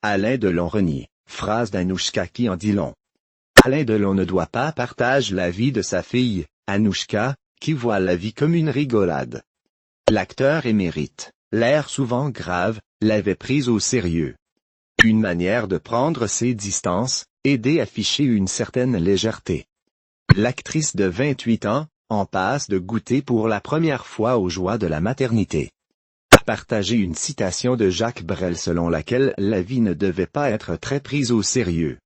Alain Delon renie, phrase d'Anouchka qui en dit long. Alain Delon ne doit pas partager la vie de sa fille, Anouchka, qui voit la vie comme une rigolade. L'acteur émérite, l'air souvent grave, l'avait prise au sérieux. Une manière de prendre ses distances, aider à afficher une certaine légèreté. L'actrice de 28 ans, en passe de goûter pour la première fois aux joies de la maternité. A partagé une citation de Jacques Brel selon laquelle la vie ne devait pas être très prise au sérieux.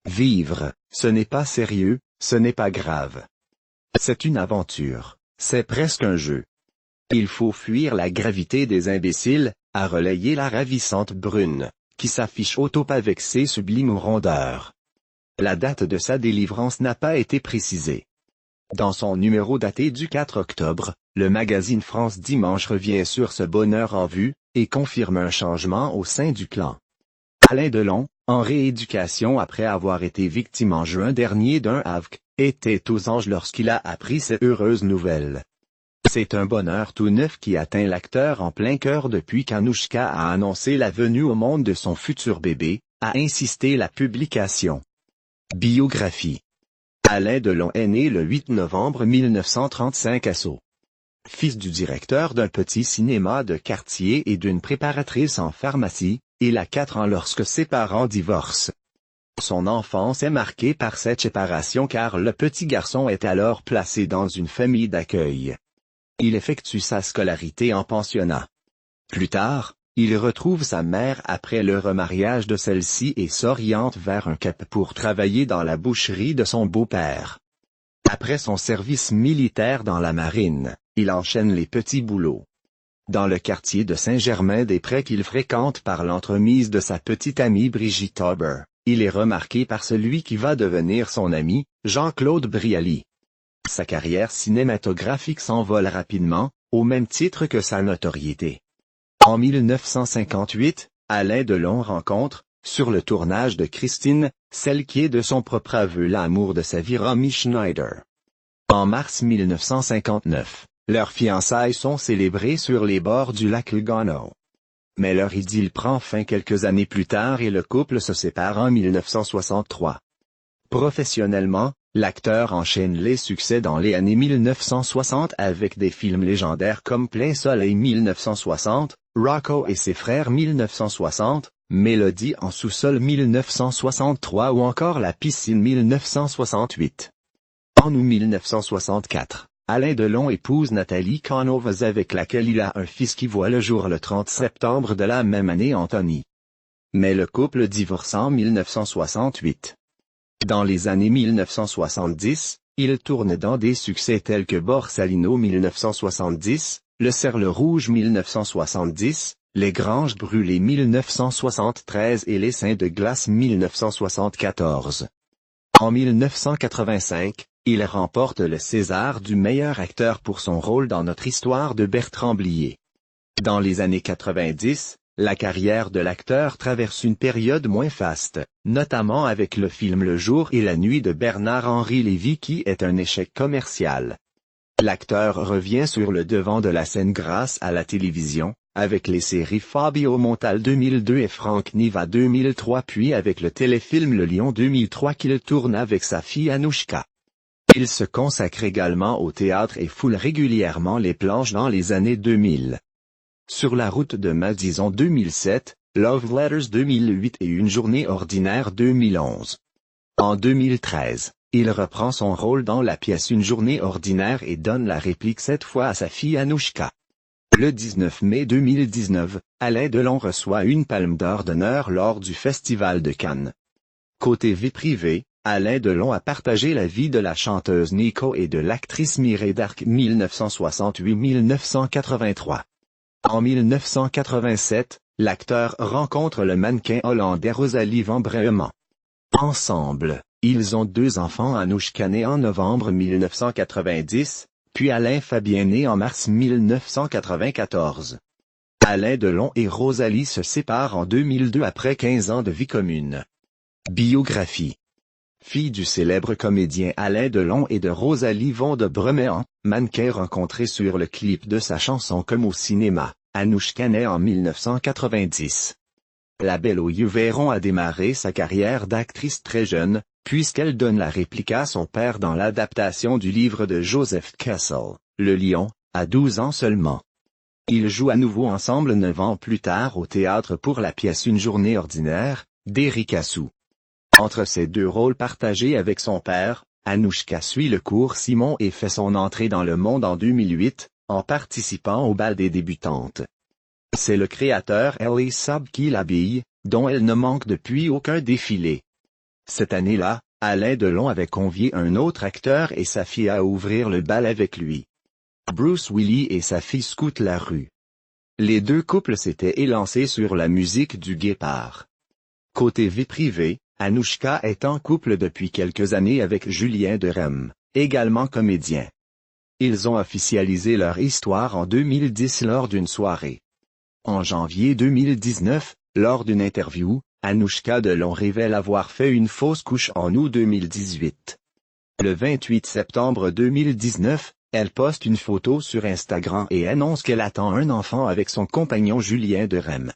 Vivre, ce n'est pas sérieux, ce n'est pas grave. C'est une aventure, c'est presque un jeu. Il faut fuir la gravité des imbéciles, a relayé la ravissante Brune, qui s'affiche au top avec ses sublimes rondeurs. La date de sa délivrance n'a pas été précisée. Dans son numéro daté du 4 octobre, le magazine France Dimanche revient sur ce bonheur en vue, et confirme un changement au sein du clan. Alain Delon, en rééducation après avoir été victime en juin dernier d'un AVC, était aux anges lorsqu'il a appris cette heureuse nouvelle. C'est un bonheur tout neuf qui atteint l'acteur en plein cœur depuis qu'Anouchka a annoncé la venue au monde de son futur bébé, a insisté la publication. Biographie. Alain Delon est né le 8 novembre 1935 à Sceaux. Fils du directeur d'un petit cinéma de quartier et d'une préparatrice en pharmacie, il a 4 ans lorsque ses parents divorcent. Son enfance est marquée par cette séparation car le petit garçon est alors placé dans une famille d'accueil. Il effectue sa scolarité en pensionnat. Plus tard, il retrouve sa mère après le remariage de celle-ci et s'oriente vers un Cap pour travailler dans la boucherie de son beau-père. Après son service militaire dans la marine, il enchaîne les petits boulots. Dans le quartier de Saint-Germain-des-Prés qu'il fréquente par l'entremise de sa petite amie Brigitte Auber, il est remarqué par celui qui va devenir son ami, Jean-Claude Brialy. Sa carrière cinématographique s'envole rapidement, au même titre que sa notoriété. En 1958, Alain Delon rencontre, sur le tournage de Christine, celle qui est de son propre aveu l'amour de sa vie, Romy Schneider. En mars 1959, leurs fiançailles sont célébrées sur les bords du lac Lugano. Mais leur idylle prend fin quelques années plus tard et le couple se sépare en 1963. Professionnellement, l'acteur enchaîne les succès dans les années 1960 avec des films légendaires comme Plein Soleil 1960, Rocco et ses frères 1960, Mélodie en sous-sol 1963 ou encore La piscine 1968. En août 1964, Alain Delon épouse Nathalie Canovas avec laquelle il a un fils qui voit le jour le 30 septembre de la même année, Anthony. Mais le couple divorce en 1968. Dans les années 1970, il tourne dans des succès tels que Borsalino 1970, Le Cercle Rouge 1970, Les Granges Brûlées 1973 et Les Seins de Glace 1974. En 1985, il remporte le César du meilleur acteur pour son rôle dans Notre histoire de Bertrand Blier. Dans les années 90, la carrière de l'acteur traverse une période moins faste, notamment avec le film Le Jour et la Nuit de Bernard-Henri Lévy qui est un échec commercial. L'acteur revient sur le devant de la scène grâce à la télévision, avec les séries Fabio Montal 2002 et Franck Niva 2003 puis avec le téléfilm Le Lion 2003 qu'il tourne avec sa fille Anouchka. Il se consacre également au théâtre et foule régulièrement les planches dans les années 2000. Sur la route de Madison 2007, Love Letters 2008 et Une journée ordinaire 2011. En 2013, il reprend son rôle dans la pièce Une journée ordinaire et donne la réplique cette fois à sa fille Anouchka. Le 19 mai 2019, Alain Delon reçoit une Palme d'Or d'honneur lors du Festival de Cannes. Côté vie privée, Alain Delon a partagé la vie de la chanteuse Nico et de l'actrice Mireille d'Arc 1968-1983. En 1987, l'acteur rencontre le mannequin hollandais Rosalie van Breeman. Ensemble, ils ont 2 enfants, Anouchka née en novembre 1990, puis Alain Fabien né en mars 1994. Alain Delon et Rosalie se séparent en 2002 après 15 ans de vie commune. Biographie. Fille du célèbre comédien Alain Delon et de Rosalie van Breeman, mannequin rencontré sur le clip de sa chanson Comme au cinéma, Anouchka naît en 1990. La Belle aux yeux verrons a démarré sa carrière d'actrice très jeune, puisqu'elle donne la réplique à son père dans l'adaptation du livre de Joseph Kessel, Le Lion, à 12 ans seulement. Ils jouent à nouveau ensemble 9 ans plus tard au théâtre pour la pièce Une journée ordinaire, d'Éric Assou. Entre ces deux rôles partagés avec son père, Anouchka suit le cours Simon et fait son entrée dans le monde en 2008, en participant au bal des débutantes. C'est le créateur Elie Saab qui l'habille, dont elle ne manque depuis aucun défilé. Cette année-là, Alain Delon avait convié un autre acteur et sa fille à ouvrir le bal avec lui. Bruce Willis et sa fille scoutent la rue. Les deux couples s'étaient élancés sur la musique du Guépard. Côté vie privée, Anouchka est en couple depuis quelques années avec Julien Derem, également comédien. Ils ont officialisé leur histoire en 2010 lors d'une soirée. En janvier 2019, lors d'une interview, Anouchka Delon révèle avoir fait une fausse couche en août 2018. Le 28 septembre 2019, elle poste une photo sur Instagram et annonce qu'elle attend un enfant avec son compagnon Julien Derem.